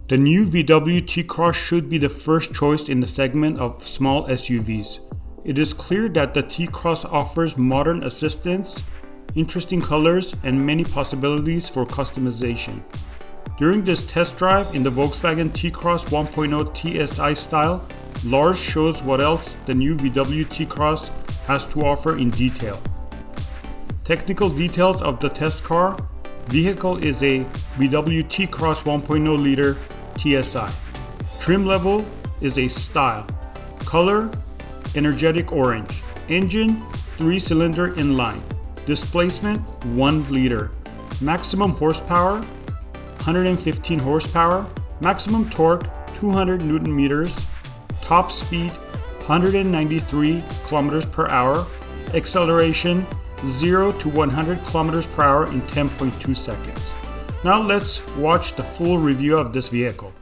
The new VW T-Cross should be the first choice in the segment of small SUVs. It is clear that the T-Cross offers modern assistance, interesting colors, and many possibilities for customization. During this test drive in the Volkswagen T-Cross 1.0 TSI Style, Lars shows what else the new VW T-Cross has to offer in detail. Technical details of the test car. Vehicle is a VW T-Cross 1.0 liter TSI. Trim level is a Style. Color, energetic orange. Engine, 3-cylinder inline. Displacement, 1 liter. Maximum horsepower, 115 horsepower. Maximum torque, 200 Newton meters. Top speed, 193 kilometers per hour. Acceleration, 0 to 100 kilometers per hour in 10.2 seconds. Now let's watch the full review of this vehicle.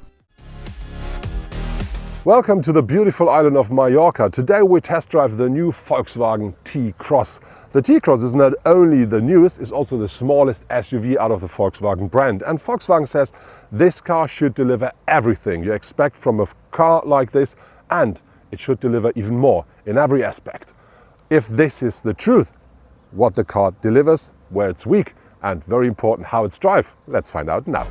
Welcome to the beautiful island of Mallorca. Today we test drive the new Volkswagen T-Cross. The T-Cross is not only the newest, it's also the smallest SUV out of the Volkswagen brand. And Volkswagen says this car should deliver everything you expect from a car like this, and it should deliver even more in every aspect. If this is the truth, what the car delivers, where it's weak, and very important, how it's drive. Let's find out now.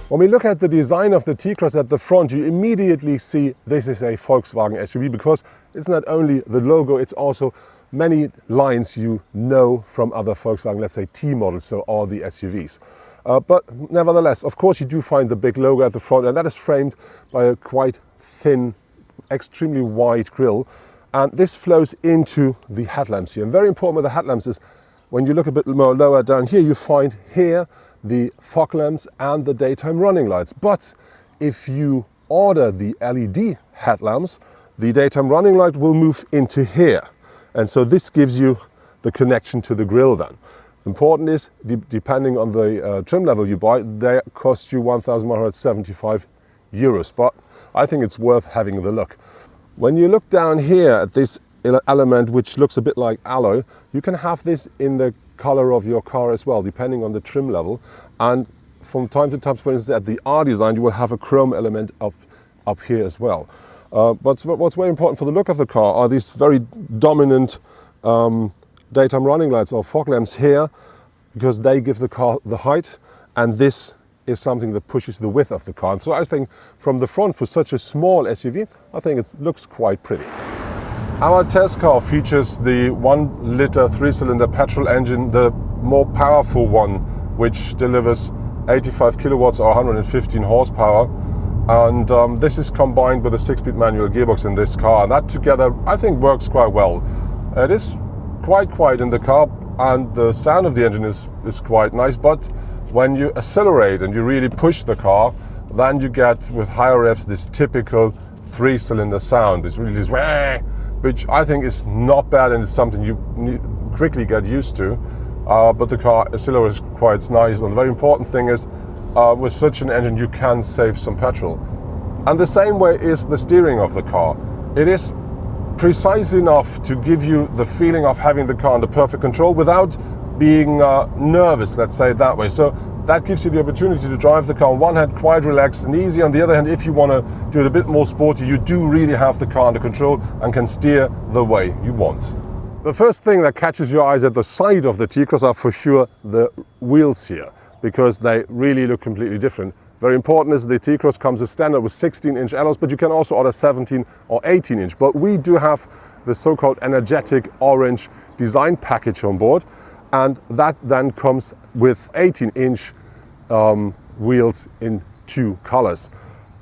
When we look at the design of the T-Cross at the front, you immediately see this is a Volkswagen SUV because it's not only the logo, it's also many lines you know from other Volkswagen, let's say T models, so all the SUVs. But nevertheless, of course, you do find the big logo at the front, and that is framed by a quite thin, extremely wide grille. And this flows into the headlamps here. And very important with the headlamps is when you look a bit more lower down here, you find here the fog lamps and the daytime running lights. But if you order the LED headlamps, the daytime running light will move into here. And so this gives you the connection to the grille then. Important is, depending on the trim level you buy, they cost you 1,175 euros. But I think it's worth having the look. When you look down here at this element, which looks a bit like alloy, you can have this in the color of your car as well, depending on the trim level. And from time to time, for instance, at the R design, you will have a chrome element up here as well. But what's very important for the look of the car are these very dominant daytime running lights or fog lamps here, because they give the car the height, and this is something that pushes the width of the car. And so I think from the front, for such a small SUV, I think it looks quite pretty. Our test car features the 1 liter 3-cylinder petrol engine, the more powerful one, which delivers 85 kilowatts or 115 horsepower. And this is combined with a 6-speed manual gearbox in this car. And that together, I think, works quite well. It is quite quiet in the car, and the sound of the engine is quite nice. But when you accelerate and you really push the car, then you get, with higher revs, this typical 3-cylinder sound. This really is, which I think is not bad, and it's something you quickly get used to. But the car accelerates quite nice. And the very important thing is, with such an engine, you can save some petrol. And the same way is the steering of the car. It is precise enough to give you the feeling of having the car under perfect control without being nervous, let's say it that way. So that gives you the opportunity to drive the car on one hand quite relaxed and easy. On the other hand, if you want to do it a bit more sporty, you do really have the car under control and can steer the way you want. The first thing that catches your eyes at the side of the T-Cross are for sure the wheels here, because they really look completely different. Very important is the T-Cross comes as standard with 16-inch alloys, but you can also order 17 or 18-inch. But we do have the so-called energetic orange design package on board. And that then comes with 18-inch wheels in 2 colors.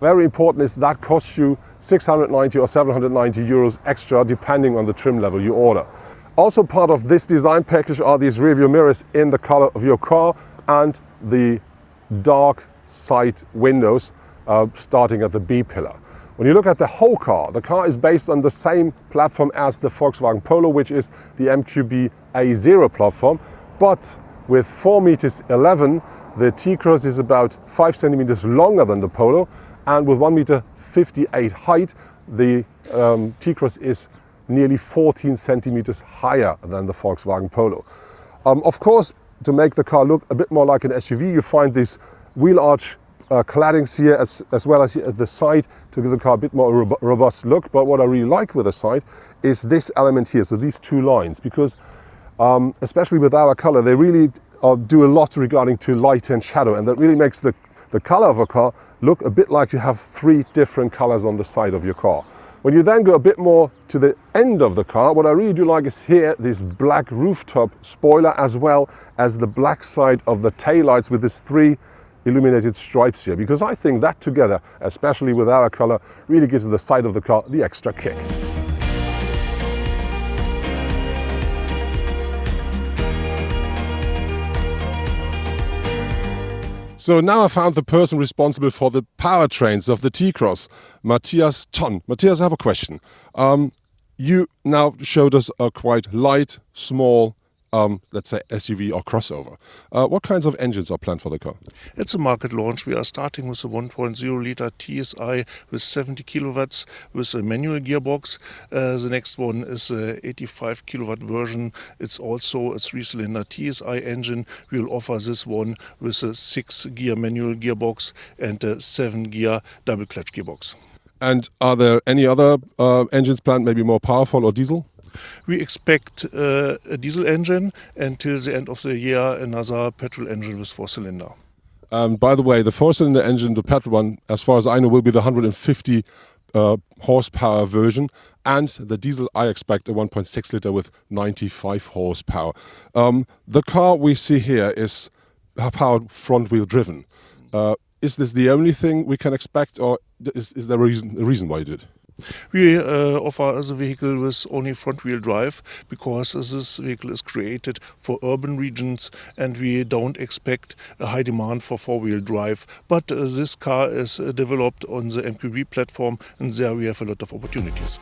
Very important is that costs you 690 or 790 euros extra, depending on the trim level you order. Also part of this design package are these rear view mirrors in the color of your car and the dark side windows starting at the B pillar. When you look at the whole car, the car is based on the same platform as the Volkswagen Polo, which is the MQB A0 platform, but with 4 meters 11, the T-Cross is about 5 centimeters longer than the Polo, and with 1 meter 58 height, the T-Cross is nearly 14 centimeters higher than the Volkswagen Polo. Of course, to make the car look a bit more like an SUV, you find these wheel arch claddings here as well as here at the side to give the car a bit more robust look. But what I really like with the side is this element here, so these two lines, because especially with our color, they really do a lot regarding to light and shadow, and that really makes the color of a car look a bit like you have three different colors on the side of your car. When you then go a bit more to the end of the car, what I really do like is here this black rooftop spoiler as well as the black side of the taillights with these three illuminated stripes here, because I think that together, especially with our color, really gives the side of the car the extra kick. So now I found the person responsible for the powertrains of the T-Cross, Matthias Tonn. Matthias, I have a question. You now showed us a quite light, small, let's say SUV or crossover. What kinds of engines are planned for the car? It's a market launch. We are starting with a 1.0 liter TSI with 70 kilowatts with a manual gearbox. The next one is a 85 kilowatt version. It's also a 3-cylinder TSI engine. We'll offer this one with a 6-gear manual gearbox and a 7-gear double clutch gearbox. And are there any other engines planned, maybe more powerful or diesel? We expect a diesel engine, and till the end of the year another petrol engine with 4-cylinder. By the way, the 4-cylinder engine, the petrol one, as far as I know, will be the 150 horsepower version, and the diesel I expect a 1.6 liter with 95 horsepower. The car we see here is powered front-wheel driven. Is this the only thing we can expect, or is there a reason why you did? We offer the vehicle with only front-wheel drive because this vehicle is created for urban regions and we don't expect a high demand for four-wheel drive. But this car is developed on the MQB platform, and there we have a lot of opportunities.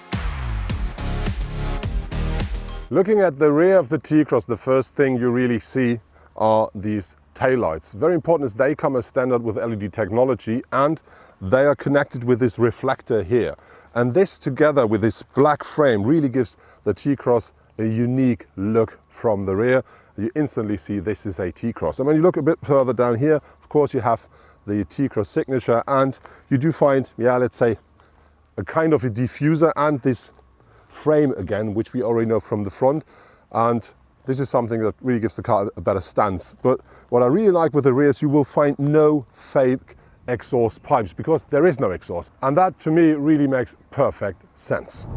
Looking at the rear of the T-Cross, the first thing you really see are these taillights. Very important is they come as standard with LED technology, and they are connected with this reflector here. And this together with this black frame really gives the T-Cross a unique look from the rear. You instantly see this is a T-Cross. And when you look a bit further down here, of course you have the T-Cross signature, and you do find, let's say, a kind of a diffuser and this frame again, which we already know from the front. And this is something that really gives the car a better stance. But what I really like with the rear is you will find no fake exhaust pipes, because there is no exhaust, and that to me really makes perfect sense.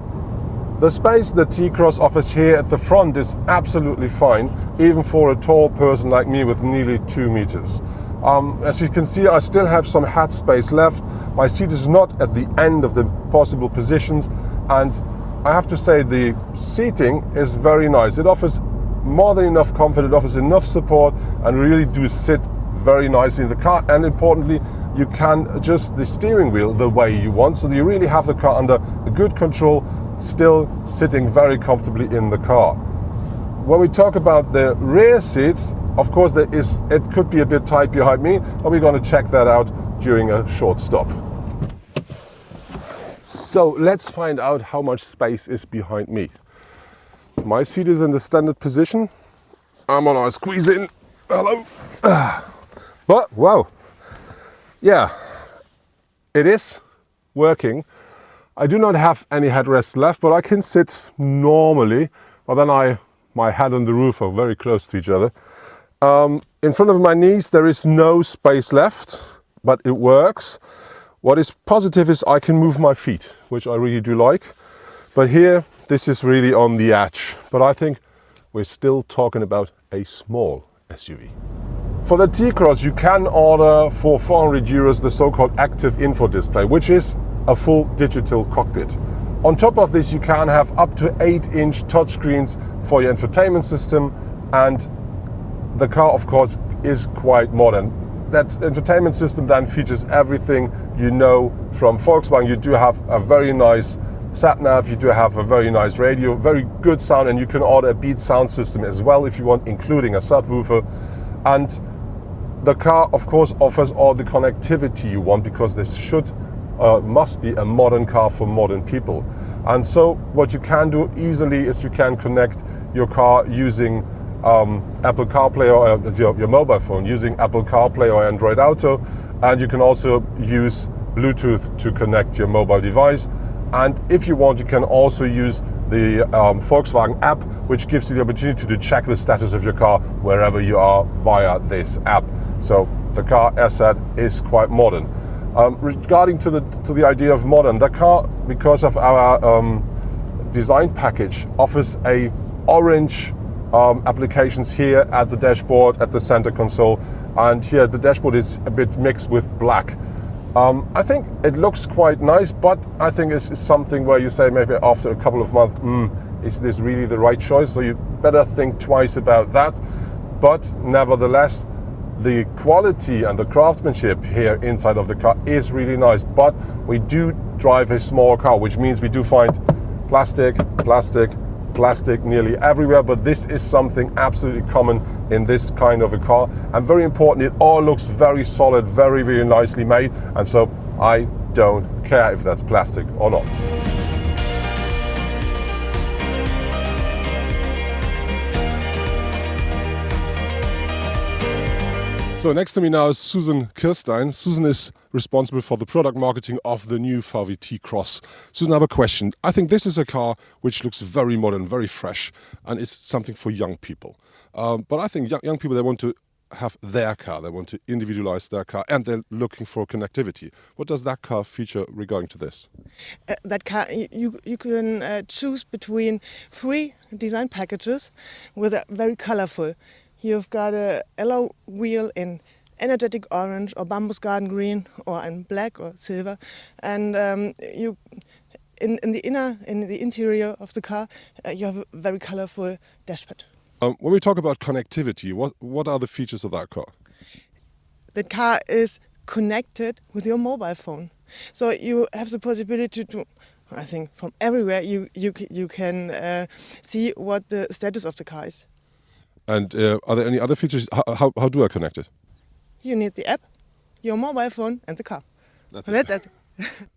The space the T-Cross offers here at the front is absolutely fine, even for a tall person like me with nearly 2 meters. As you can see, I still have some hat space left. My seat is not at the end of the possible positions, and I have to say the seating is very nice. It offers more than enough comfort, it offers enough support, and really do sit very nicely in the car. And importantly, you can adjust the steering wheel the way you want, so that you really have the car under good control, still sitting very comfortably in the car. When we talk about the rear seats, of course it could be a bit tight behind me, but we're going to check that out during a short stop. So let's find out how much space is behind me. My seat is in the standard position. I'm gonna squeeze in. Hello. But wow, yeah, it is working. I do not have any headrest left, but I can sit normally. But then my head and the roof are very close to each other. In front of my knees there is no space left, but it works. What is positive is I can move my feet, which I really do like. But here, this is really on the edge. But I think we're still talking about a small SUV. For the T-Cross, you can order for 400 euros the so-called active info display, which is a full digital cockpit. On top of this, you can have up to 8-inch touchscreens for your infotainment system, and the car, of course, is quite modern. That infotainment system then features everything you know from Volkswagen. You do have a very nice sat-nav, you do have a very nice radio, very good sound, and you can order a Beat sound system as well if you want, including a subwoofer. And the car, of course, offers all the connectivity you want, because this must be a modern car for modern people. And so what you can do easily is you can connect your car using Apple CarPlay or your mobile phone using Apple CarPlay or Android Auto, and you can also use Bluetooth to connect your mobile device. And if you want, you can also use the Volkswagen app, which gives you the opportunity to check the status of your car wherever you are via this app. So the car, as said, is quite modern. Regarding to the idea of modern, the car, because of our design package, offers a orange applications here at the dashboard, at the center console, and here the dashboard is a bit mixed with black. I think it looks quite nice, but I think it's something where you say maybe after a couple of months, is this really the right choice? So you better think twice about that. But nevertheless, the quality and the craftsmanship here inside of the car is really nice. But we do drive a small car, which means we do find plastic nearly everywhere, but this is something absolutely common in this kind of a car. And very important, it all looks very solid, very, very nicely made, and so I don't care if that's plastic or not. So next to me now is Susan Kirstein. Susan is responsible for the product marketing of the new VW T-Cross. Susan, I have a question. I think this is a car which looks very modern, very fresh, and is something for young people. But I think young people, they want to have their car, they want to individualize their car, and they're looking for connectivity. What does that car feature regarding to this? That car, you can choose between 3 design packages with a very colorful. You've got a alloy wheel in energetic orange or bamboo garden green or in black or silver, and you in the interior of the car you have a very colorful dashboard. When we talk about connectivity, what are the features of that car? The car is connected with your mobile phone, so you have the possibility to, I think, from everywhere you can see what the status of the car is. And are there any other features? How do I connect it? You need the app, your mobile phone, and the car. That's it.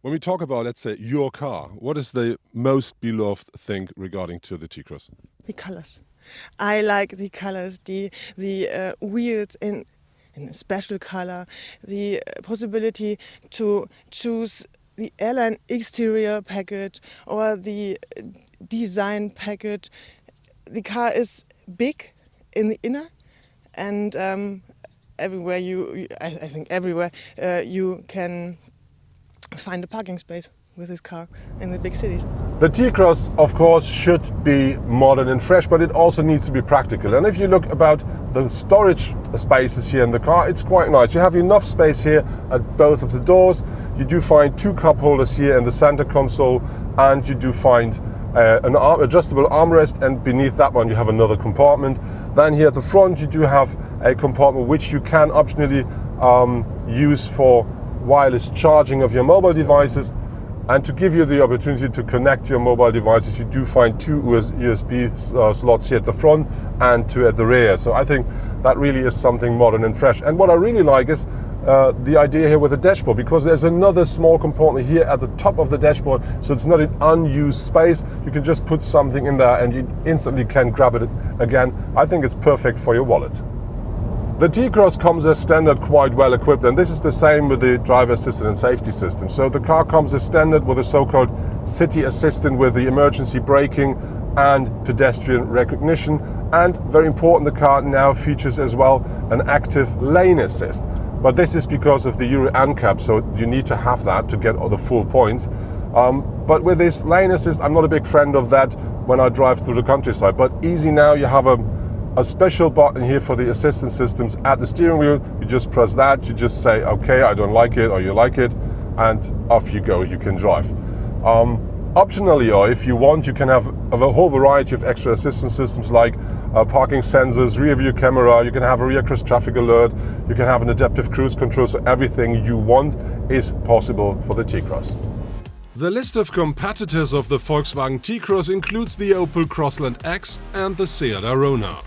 When we talk about, let's say, your car, what is the most beloved thing regarding to the T-Cross? The colors. I like the colors, the wheels in a special color, the possibility to choose the airline exterior package or the design package. The car is big in the inner, and everywhere I think everywhere you can find a parking space with this car in the big cities. The T-Cross, of course, should be modern and fresh, but it also needs to be practical. And if you look about the storage spaces here in the car, it's quite nice. You have enough space here at both of the doors. You do find 2 cup holders here in the center console, and you do find an adjustable armrest, and beneath that one you have another compartment. Then here at the front you do have a compartment which you can optionally use for wireless charging of your mobile devices. And to give you the opportunity to connect your mobile devices, you do find 2 USB slots here at the front and 2 at the rear. So I think that really is something modern and fresh. And what I really like is the idea here with the dashboard, because there's another small compartment here at the top of the dashboard, so it's not an unused space. You can just put something in there and you instantly can grab it again. I think it's perfect for your wallet. The T-Cross comes as standard, quite well equipped, and this is the same with the driver assistant and safety system. So the car comes as standard with a so-called city assistant with the emergency braking and pedestrian recognition. And very important, the car now features as well an active lane assist. But this is because of the Euro NCAP, so you need to have that to get all the full points. But with this lane assist, I'm not a big friend of that when I drive through the countryside. But easy now, you have a special button here for the assistance systems at the steering wheel. You just press that, you just say, okay, I don't like it, or you like it, and off you go, you can drive. Optionally, or if you want, you can have a whole variety of extra assistance systems like parking sensors, rear view camera, you can have a rear cross traffic alert, you can have an adaptive cruise control, so everything you want is possible for the T-Cross. The list of competitors of the Volkswagen T-Cross includes the Opel Crossland X and the Seat Arona.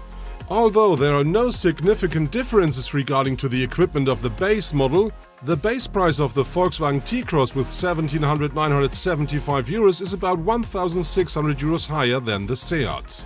Although there are no significant differences regarding to the equipment of the base model, the base price of the Volkswagen T-Cross with 1,975 euros is about 1,600 euros higher than the Seat.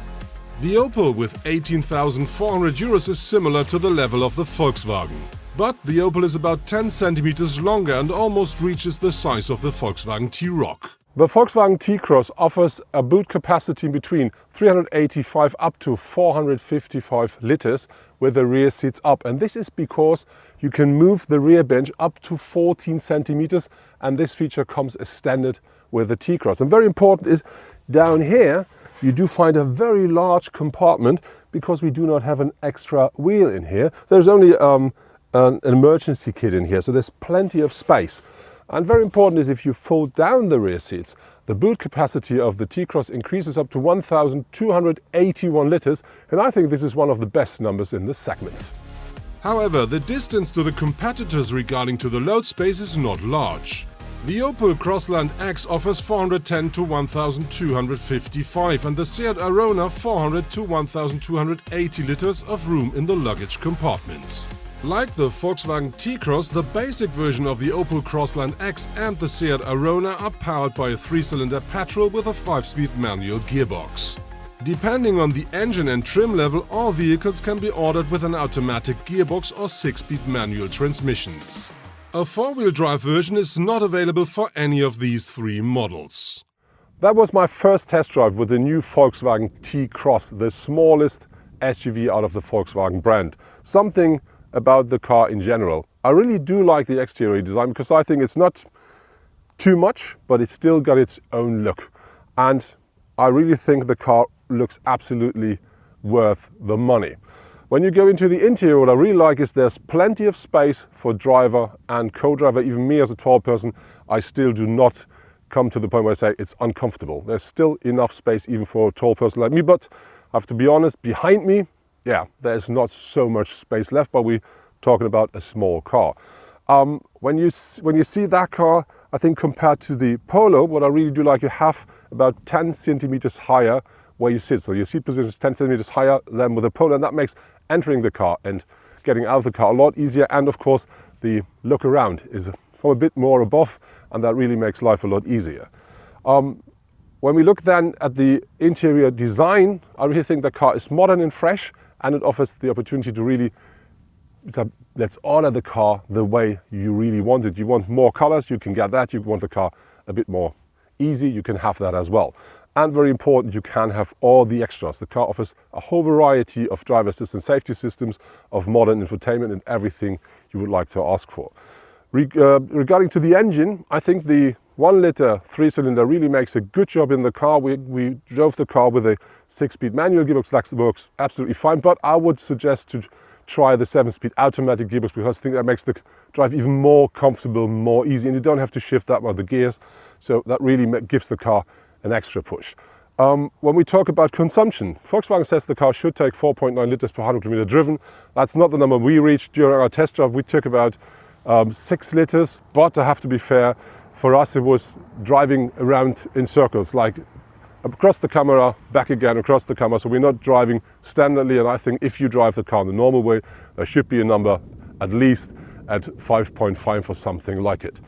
The Opel with 18,400 euros is similar to the level of the Volkswagen. But the Opel is about 10 centimeters longer and almost reaches the size of the Volkswagen T-Roc. The Volkswagen T-Cross offers a boot capacity between 385 up to 455 liters with the rear seats up. And this is because you can move the rear bench up to 14 centimeters, and this feature comes as standard with the T-Cross. And very important is down here you do find a very large compartment because we do not have an extra wheel in here. There's only an emergency kit in here, so there's plenty of space. And very important is if you fold down the rear seats, the boot capacity of the T-Cross increases up to 1,281 liters, and I think this is one of the best numbers in the segment. However, the distance to the competitors regarding to the load space is not large. The Opel Crossland X offers 410 to 1,255 and the Seat Arona 400 to 1,280 liters of room in the luggage compartment. Like the Volkswagen T-Cross, the basic version of the Opel Crossland X and the Seat Arona are powered by a 3-cylinder petrol with a 5-speed manual gearbox. Depending on the engine and trim level, all vehicles can be ordered with an automatic gearbox or 6-speed manual transmissions. A 4-wheel drive version is not available for any of these 3 models. That was my first test drive with the new Volkswagen T-Cross, the smallest SUV out of the Volkswagen brand. Something about the car in general. I really do like the exterior design because I think it's not too much, but it's still got its own look. And I really think the car looks absolutely worth the money. When you go into the interior, what I really like is there's plenty of space for driver and co-driver. Even me as a tall person, I still do not come to the point where I say it's uncomfortable. There's still enough space even for a tall person like me, but I have to be honest, behind me, yeah, there's not so much space left, but we're talking about a small car. When you see that car, I think compared to the Polo, what I really do like, you have about 10 centimeters higher where you sit. So your seat position is 10 centimeters higher than with the Polo, and that makes entering the car and getting out of the car a lot easier. And of course, the look around is from a bit more above, and that really makes life a lot easier. When we look then at the interior design, I really think the car is modern and fresh, and it offers the opportunity to really, let's order the car the way you really want it. You want more colors, you can get that. You want the car a bit more easy, you can have that as well. And very important, you can have all the extras. The car offers a whole variety of driver assistance safety systems, of modern infotainment, and everything you would like to ask for. Regarding to the engine, I think the 1-liter 3-cylinder really makes a good job in the car. We drove the car with a 6-speed manual gearbox. That works absolutely fine, but I would suggest to try the 7-speed automatic gearbox because I think that makes the drive even more comfortable, more easy, and you don't have to shift that much the gears. So that really gives the car an extra push. When we talk about consumption, Volkswagen says the car should take 4.9 liters per 100 kilometer driven. That's not the number we reached during our test drive. We took about 6 liters, but I have to be fair, for us it was driving around in circles, like across the camera, back again, across the camera. So we're not driving standardly, and I think if you drive the car the normal way, there should be a number at least at 5.5 for something like it.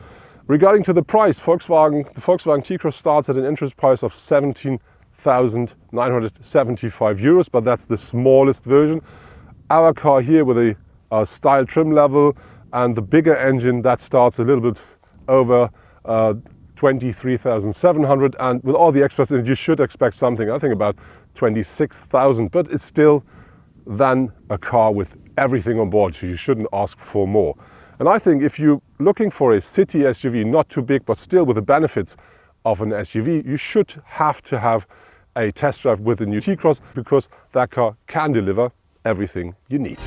Regarding to the price, the Volkswagen T-Cross starts at an interest price of 17,975 euros, but that's the smallest version. Our car here with a style trim level and the bigger engine, that starts a little bit over 23,700, and with all the extras in it, you should expect something, I think about 26,000, but it's still then a car with everything on board, so you shouldn't ask for more. And I think if you're looking for a city SUV, not too big, but still with the benefits of an SUV, you should have to have a test drive with the new T-Cross because that car can deliver everything you need.